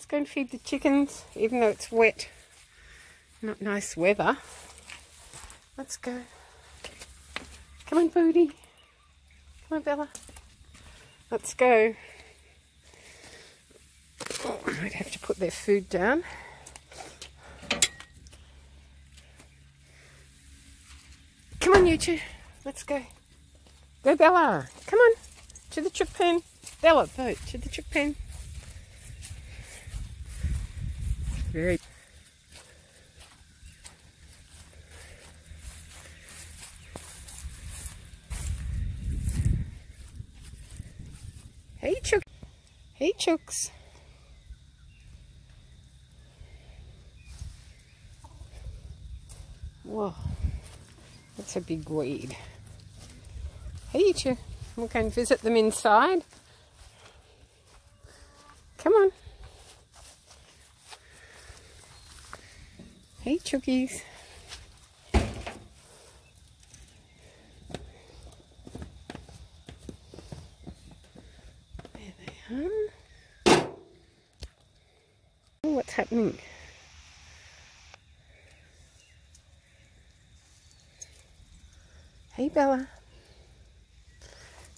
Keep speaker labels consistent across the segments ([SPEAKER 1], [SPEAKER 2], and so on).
[SPEAKER 1] Let's go and feed the chickens, even though it's wet. Not nice weather. Let's go. Come on, Booty. Come on, Bella. Let's go. Oh, I might have to put their food down. Come on, you two. Let's go. Go, Bella. Come on. To the chick pen. Bella, Beau, to the chick pen. Very. Hey, chook. Hey, chooks. Whoa, that's a big weed. Hey, you two. We'll go and visit them inside. Come on. Hey, chookies. There they are. Oh, what's happening? Hey, Bella.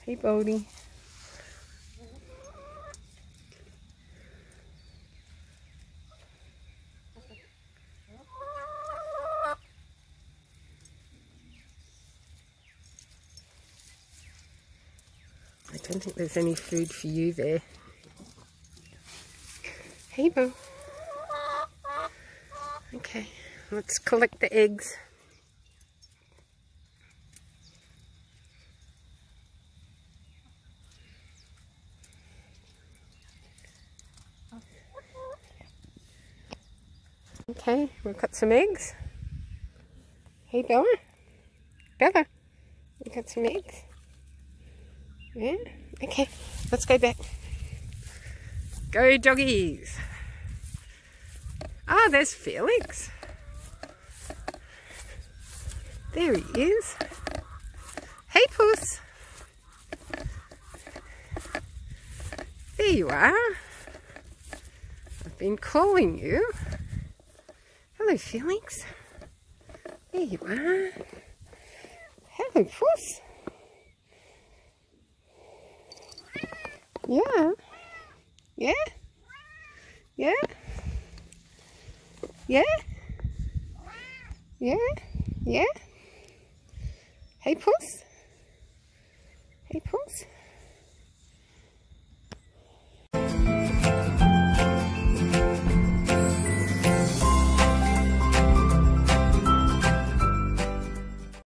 [SPEAKER 1] Hey, Bodie. I don't think there's any food for you there. Hey, Beau. Okay, let's collect the eggs. Okay, we've got some eggs. Hey, Bella. Bella, we got some eggs. Yeah? Okay, let's go back. Go, doggies. Ah, there's Felix. There he is. Hey, Puss. There you are. I've been calling you. Hello, Felix. There you are. Hello, Puss. Yeah. Yeah? Yeah? Yeah? Yeah? Yeah? Hey, Puss. Hey, Puss.